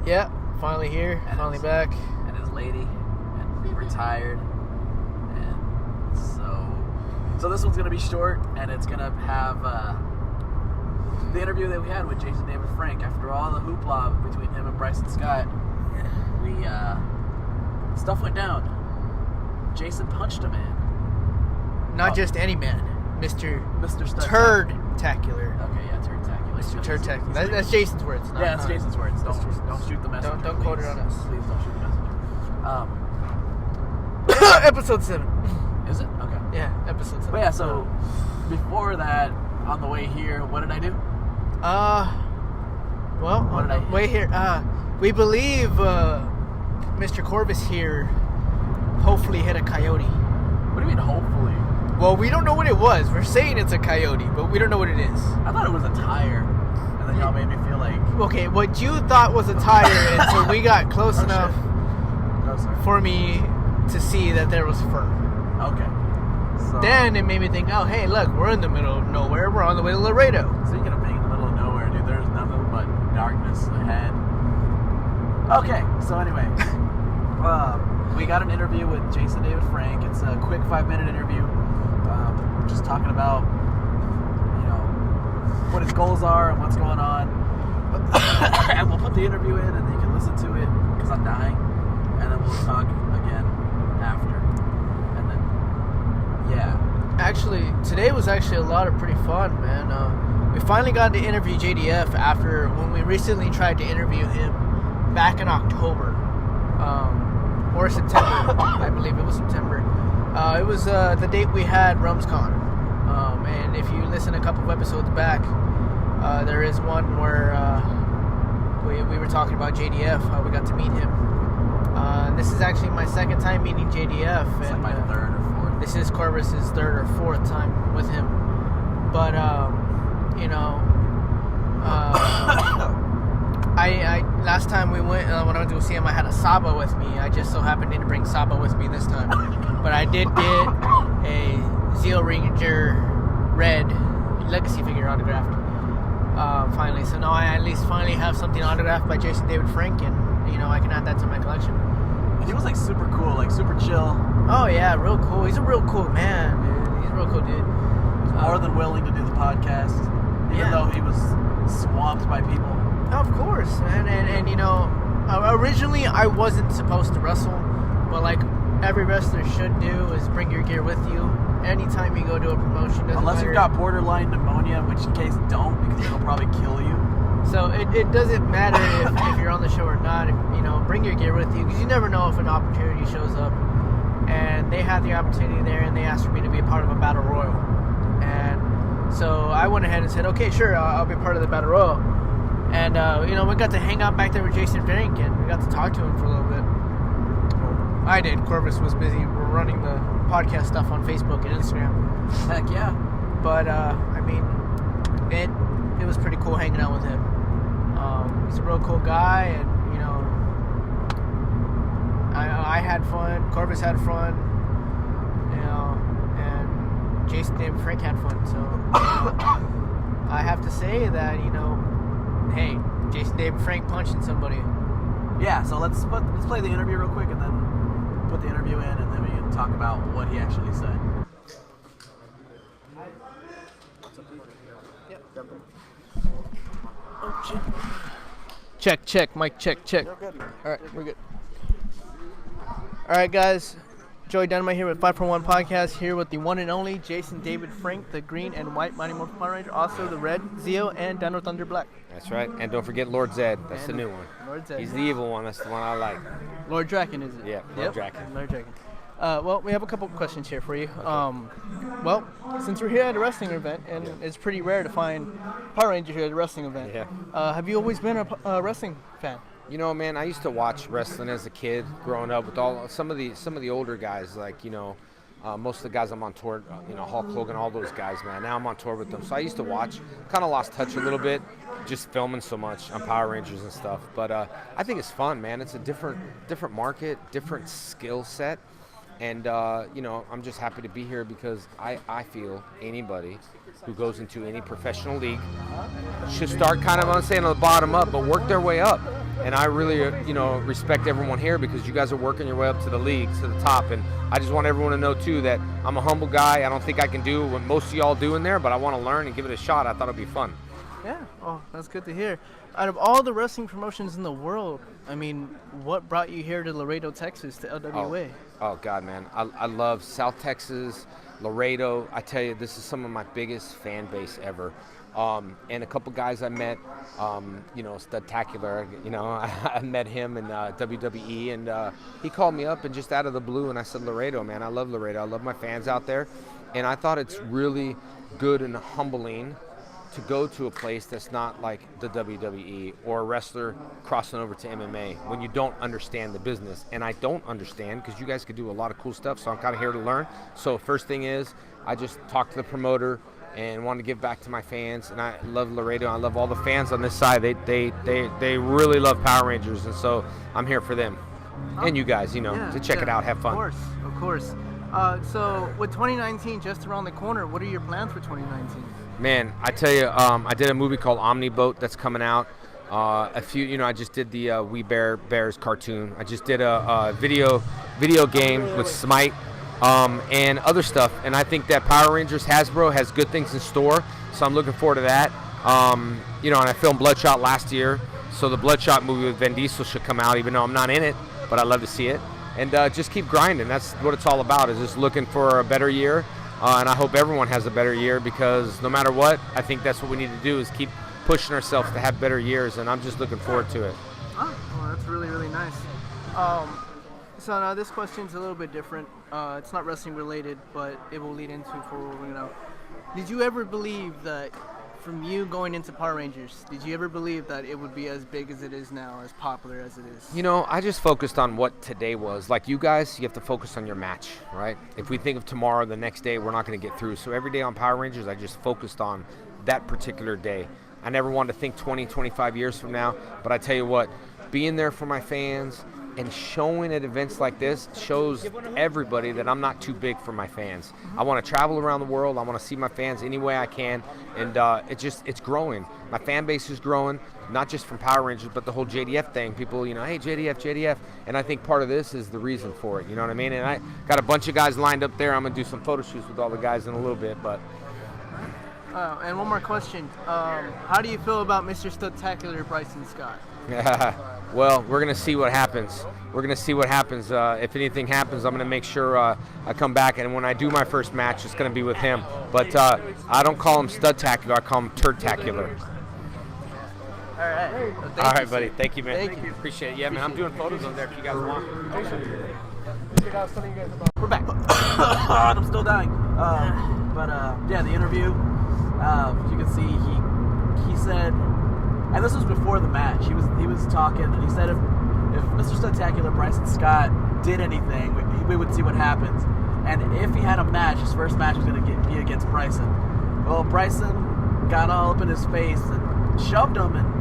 Yeah, finally here, and finally back. And his lady, and we're tired. And so this one's going to be short, and it's going to have the interview that we had with Jason David Frank. After all the hoopla between him and Brysin Scott, stuff went down. Jason punched a man. Not just any man. Mr. Turd-tacular. Okay, yeah, Turd-tacular. Mr. Turd-tacular. That's Jason's words. It's Jason's words. Don't shoot the messenger. Don't quote it on us. Please don't shoot the messenger. Episode 7. Is it? Okay. Yeah, episode 7. But yeah, so before that, on the way here, what did I do? Well, what did I way here, we believe Mr. Corvus here hopefully hit a coyote. What do you mean, hopefully? Well, we don't know what it was. We're saying it's a coyote, but we don't know what it is. I thought it was a tire, and then y'all made me feel like... Okay, what you thought was a tire until we got close enough for me to see that there was fur. Okay. So, then it made me think, oh, hey, look, we're in the middle of nowhere. We're on the way to Laredo. Speaking of being in the middle of nowhere, dude, there's nothing but darkness ahead. Okay, so anyway, we got an interview with Jason David Frank. It's a quick 5-minute interview. Just talking about, what his goals are and what's going on. And we'll put the interview in and you can listen to it because I'm dying. And then we'll talk again after. And then, yeah. Actually, today was actually a lot of pretty fun, man. We finally got to interview JDF after when we recently tried to interview him back in October. Or September. I believe it was September. It was the date we had RumsCon. And if you listen a couple of episodes back, there is one where we were talking about JDF, how we got to meet him. This is actually my second time meeting JDF. It's like my third or fourth. This is Corvus's third or fourth time with him. But, I last time we went, when I went to go see him, I had a Saba with me. I just so happened to bring Saba with me this time. But I did get a Zeo Ranger Red Legacy figure autographed. Finally. So now I at least finally have something autographed by Jason David Frank, and, I can add that to my collection. He was, super cool, super chill. Oh, yeah, real cool. He's a real cool man, dude. He's a real cool dude. More than willing to do the podcast, even though he was swamped by people. Of course, man. And originally I wasn't supposed to wrestle, but like every wrestler should do is bring your gear with you anytime you go to a promotion. Unless you've got borderline pneumonia, in which case don't, because it'll probably kill you. So it doesn't matter if you're on the show or not. Bring your gear with you, because you never know if an opportunity shows up. And they had the opportunity there, and they asked for me to be a part of a battle royal. And so I went ahead and said, okay, sure, I'll be part of the battle royal. And, we got to hang out back there with Jason Frank, and we got to talk to him for a little bit. Well, I did. Corvus was busy running the podcast stuff on Facebook and Instagram. Heck yeah. But, it was pretty cool hanging out with him. He's a real cool guy, and, I had fun. Corvus had fun, and Jason David Frank had fun. So, I have to say that, hey, Jason David Frank punching somebody. Yeah, so let's play the interview real quick and then put the interview in, and then we can talk about what he actually said. Yep. Oh, shit. Check, mic check. You're good. All right, we're good. All right, guys. Joey Dynamite here with 541 Podcast, here with the one and only Jason David Frank, the green and white Mighty Morphin Power Ranger, also the red Zeo and Dino Thunder Black. That's right, and don't forget Lord Zed. That's the new one. Lord Zed. He's the evil one. That's the one I like. Lord Draken, is it? Yeah, Lord Draken. Lord Draken. Well, we have a couple questions here for you. Well, since we're here at a wrestling event, and it's pretty rare to find Power Ranger here at a wrestling event, have you always been a wrestling fan? Man, I used to watch wrestling as a kid, growing up with some of the older guys, like most of the guys I'm on tour, Hulk Hogan, all those guys, man. Now I'm on tour with them, so I used to watch. Kind of lost touch a little bit, just filming so much on Power Rangers and stuff. But I think it's fun, man. It's a different market, different skill set. And, I'm just happy to be here because I feel anybody who goes into any professional league should start kind of, I'm saying on the bottom up, but work their way up. And I really, respect everyone here because you guys are working your way up to the league, to the top. And I just want everyone to know, too, that I'm a humble guy. I don't think I can do what most of y'all do in there, but I want to learn and give it a shot. I thought it'd be fun. Yeah, oh, that's good to hear. Out of all the wrestling promotions in the world, I mean, what brought you here to Laredo, Texas, to LWA? Oh God, man. I love South Texas, Laredo. I tell you, this is some of my biggest fan base ever. And a couple guys I met, Studtacular, I met him in WWE, and he called me up and just out of the blue, and I said, Laredo, man, I love Laredo. I love my fans out there. And I thought it's really good and humbling to go to a place that's not like the WWE or a wrestler crossing over to MMA when you don't understand the business. And I don't understand because you guys could do a lot of cool stuff, so I'm kind of here to learn. So first thing is, I just talked to the promoter and wanted to give back to my fans. And I love Laredo. I love all the fans on this side. They really love Power Rangers, and so I'm here for them. And you guys, to check it out, have fun. Of course. So with 2019 just around the corner, what are your plans for 2019? Man, I tell you, I did a movie called Omniboat that's coming out. I just did the We Bears cartoon. I just did a video game with Smite and other stuff. And I think that Power Rangers Hasbro has good things in store, so I'm looking forward to that. And I filmed Bloodshot last year, so the Bloodshot movie with Vin Diesel should come out, even though I'm not in it, but I'd love to see it. And just keep grinding. That's what it's all about, is just looking for a better year. And I hope everyone has a better year, because no matter what, I think that's what we need to do, is keep pushing ourselves to have better years, and I'm just looking forward to it. Oh, well, that's really, really nice. So now this question's a little bit different. It's not wrestling related, but it will lead into did you ever believe that from you going into Power Rangers, did you ever believe that it would be as big as it is now, as popular as it is? I just focused on what today was. Like you guys, you have to focus on your match, right? If we think of tomorrow, the next day, we're not going to get through. So every day on Power Rangers, I just focused on that particular day. I never wanted to think 20, 25 years from now, but I tell you what, being there for my fans and showing at events like this shows everybody that I'm not too big for my fans. I want to travel around the world. I want to see my fans any way I can, and it's growing. My fan base is growing, not just from Power Rangers, but the whole JDF thing. People, hey, JDF, and I think part of this is the reason for it, you know what I mean? And I got a bunch of guys lined up there. I'm going to do some photo shoots with all the guys in a little bit, but... and one more question. How do you feel about Mr. Studtacular Brysin Scott? Well, we're going to see what happens. If anything happens, I'm going to make sure I come back. And when I do my first match, it's going to be with him. But I don't call him Studtacular. I call him Turdtacular. All right. Well, all right, buddy. Thank you, man. Thank you. Appreciate it. Yeah, man, I'm doing photos over there if you guys want. We're back. I'm still dying. The interview. You can see he said, and this was before the match. He was talking, and he said if Mr. Studtacular Brysin Scott did anything, we would see what happens. And if he had a match, his first match was going to be against Brysin. Well, Brysin got all up in his face and shoved him, and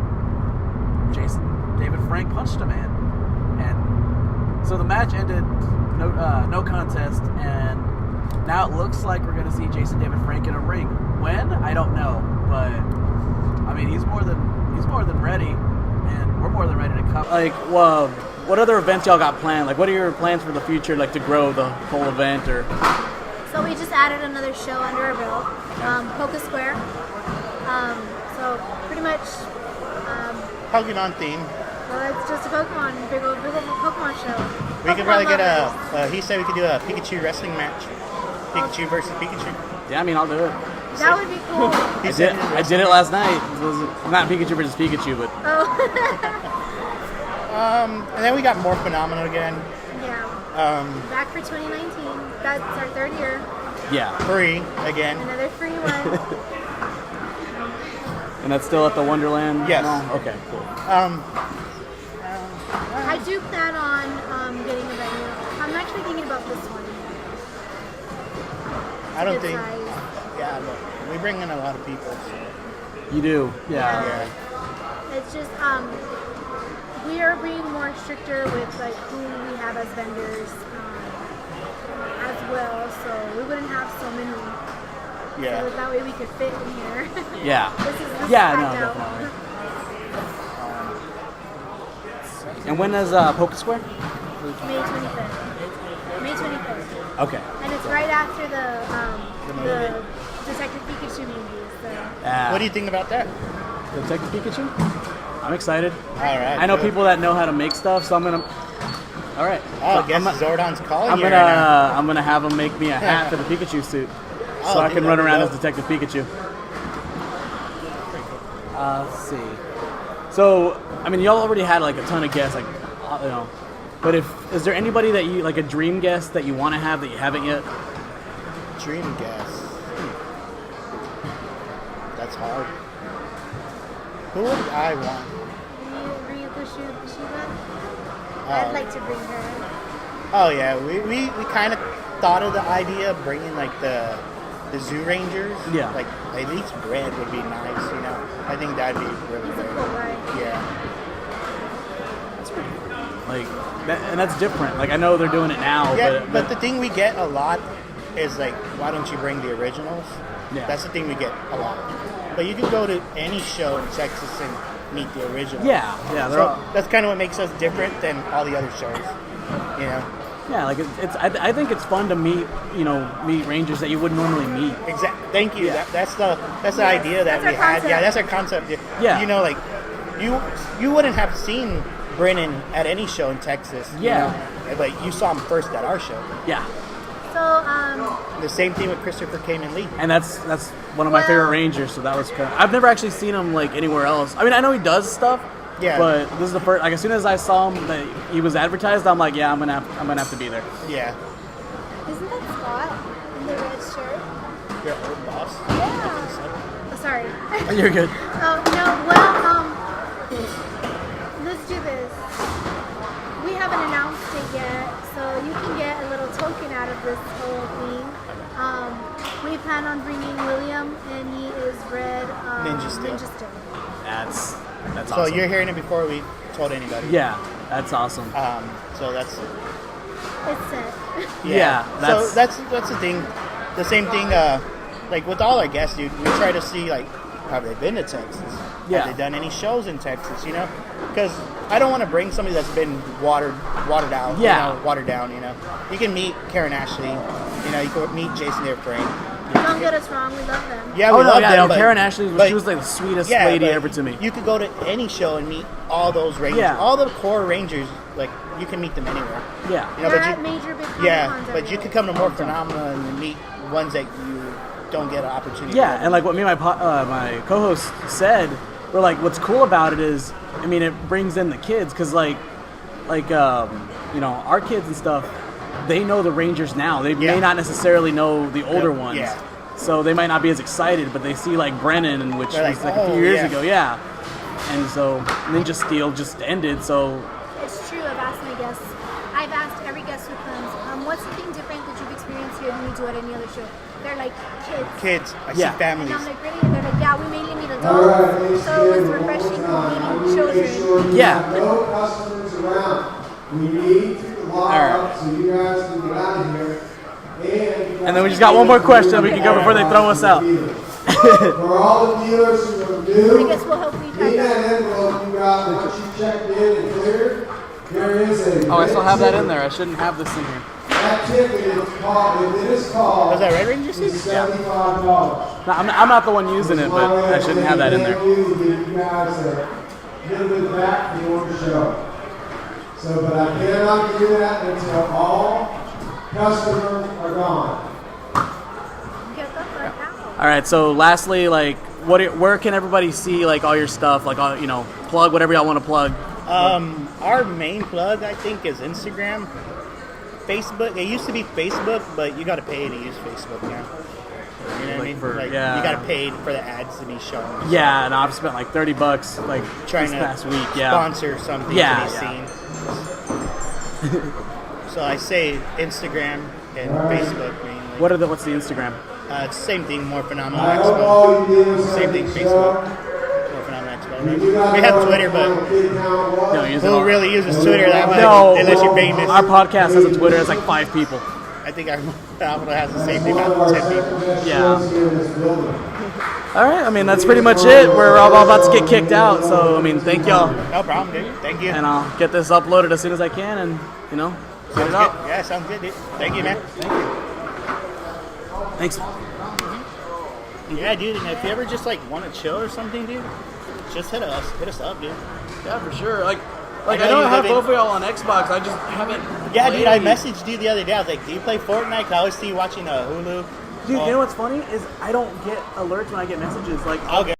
David Frank punched him, and so the match ended no contest, and now it looks like we're going to see Jason David Frank in a ring. When? I don't know, but I mean, he's more than ready, and we're more than ready to come. Like, well, what other events y'all got planned? Like, what are your plans for the future, like to grow the whole event? Or so we just added another show under our belt, Polka Square. So pretty much Pokemon theme. Well, it's just a big old Pokemon show. We could probably get he said we could do a Pikachu wrestling match. Pikachu versus Pikachu. Yeah, I mean, I'll do it. That would be cool. I did it last night. It was not Pikachu versus Pikachu, but... And then we got more Phenomenal again. Yeah. Back for 2019. That's our third year. Yeah. Free again. Another free one. And that's still at the Wonderland? Yes. No? Okay, cool. I do plan on getting a venue. I'm actually thinking about this one. I don't think... Size. Yeah, but we bring in a lot of people. So. You do? Yeah. Yeah. It's just, we are being more stricter with like who we have as vendors as well, so we wouldn't have so many. Yeah. So that way we could fit in here. Yeah. This is yeah, no, packed out. definitely. And when is Poke Square? May 25th. May 25th. Okay. And it's right after the Detective Pikachu movie. So. What do you think about that? Detective Pikachu? I'm excited. All right. I know good. people that know how to make stuff, so I'm gonna. All right. Oh, So I guess Zordon's calling I'm you right now. gonna have him make me a hat for the Pikachu suit, Oh, so I dude, can run that'd be around as dope. Detective Pikachu. Let's see. So, I mean, y'all already had like a ton of guests, like you know. But is there anybody that you like a dream guest that you want to have that you haven't yet? Dream guess. That's hard. Who would I want? Ryuko Shiba? Oh. I'd like to bring her. Oh yeah, we kind of thought of the idea of bringing like the zoo rangers. Yeah. Like at least Red would be nice, you know. I think that'd be really He's a good. cool guy. Yeah. Like, and that's different. Like, I know they're doing it now, Yeah, but the thing we get a lot is like, why don't you bring the originals? Yeah. That's the thing we get a lot. But you can go to any show in Texas and meet the originals. yeah, they're So all, that's kind of what makes us different than all the other shows. You know. yeah. Like, I think it's fun to meet rangers that you wouldn't normally meet. Exactly. Thank you. Yeah. That's the idea that That's we our had. concept. Yeah, that's our concept. Yeah. You know, like you wouldn't have seen Brennan at any show in Texas. you Yeah. know, but you saw him first at our show. Yeah, So, The same thing with Christopher Kamen Lee. and that's one of my Well- favorite rangers. So that was kind of, I've never actually seen him like anywhere else. I mean, I know he does stuff. Yeah. But this is the first. Like, as soon as I saw him, that he was advertised, I'm like, yeah, I'm gonna have to be there. Yeah. isn't that Scott in the red shirt? Your old boss. Yeah. Oh, sorry. You're good. Oh, no, well, let's do this. We haven't announced it yet, so you can get a little token out of this whole thing. We plan on bringing William, and he is red Ninja Steel. That's So awesome. you're hearing it before we told anybody. Yeah, that's awesome. So that's It's set. Yeah, so that's the thing. The same thing. Like with all our guests, dude, we try to see like, have they been to Texas? Yeah. Have they done any shows in Texas? You know, because I don't want to bring somebody that's been watered out. Yeah. You know, watered down. You know, you can meet Karen Ashley. You know, you can meet Jason David Frank. Don't get us wrong, we love them. Yeah, Oh, we no, love yeah, them. no, but- Karen Ashley, but- she was like the sweetest yeah, lady but ever to me. You could go to any show and meet all those rangers. Yeah. All the core rangers, like you can meet them anywhere. Yeah. You know, They're but at you, major big yeah, Comic-Cons but you every could come to more phenomena and meet ones that you don't get an opportunity. Yeah, to. and like what me and my co-host said, we're like, what's cool about it is, I mean, it brings in the kids because like our kids and stuff, they know the Rangers now. They Yeah. may not necessarily know the older Yep, ones, yeah. so they might not be as excited. But they see like Brennan, which They're was like, like a few "Oh, years yeah." ago, yeah. And so Ninja Steel just ended, so It's true. I've asked every guest who comes, what's something different that you've experienced here than you do at any other show? They're like kids. Kids, I Yeah. see families. And I'm like, really? And they're like, yeah, we mainly meet adults. So it was refreshing meeting children. Yeah. No customers around. We need to log up so you guys can get out of here. And then we just got one more question we can go before they throw us out. For all the dealers who are I new, guess we'll hopefully try in that. that envelope you got once you checked in and cleared, there is a. Oh, I still have that in there. I shouldn't have this in here. That ticket is called, if it is called, Was that Red Ranger suit? is $75. No, I'm not the one using it, but I shouldn't have that in there. You guys a little bit back for your show. So, but I cannot do that until all customers are gone. Get the fuck out. All right. So, lastly, like, where can everybody see like all your stuff? Like, all, plug whatever y'all want to plug. Our main plug, I think, is Instagram, Facebook. It used to be Facebook, but you got to pay to use Facebook now. You know what I Like mean? for- Like, yeah. you got to pay for the ads to be shown. Yeah, and I've spent like $30 like Trying this to past week. Yeah. sponsor something Yeah, to be yeah. seen. So I say Instagram and Facebook mainly. What's the Instagram? It's the same thing, More Phenomenal I hope Expo. all you dealers Same have thing, a Facebook. show. More Phenomenal Expo. You do not We have know Twitter, what but the account was. No, use it who all. really uses Twitter that much No, unless you're famous? Our podcast has a Twitter. It's like 5 people. I think our Phenomenal has the same thing, about 10 people. Yeah. All right, I mean, that's pretty much it. We're all about to get kicked out, so, I mean, thank y'all. No problem, dude. Thank you. And I'll get this uploaded as soon as I can and, you know, get it Sounds out. good. Yeah, sounds good, dude. Thank you, man. Thanks. Yeah, dude, and if you ever just, like, want to chill or something, dude, just hit us up, dude. Yeah, for sure. Like I I know know you I have live in- both of y'all on Xbox. I just haven't. Yeah, dude, I played. messaged you the other day. I was like, do you play Fortnite? 'Cause I always see you watching Hulu. Dude, you know what's funny is I don't get alerts when I get messages. Like, I'll get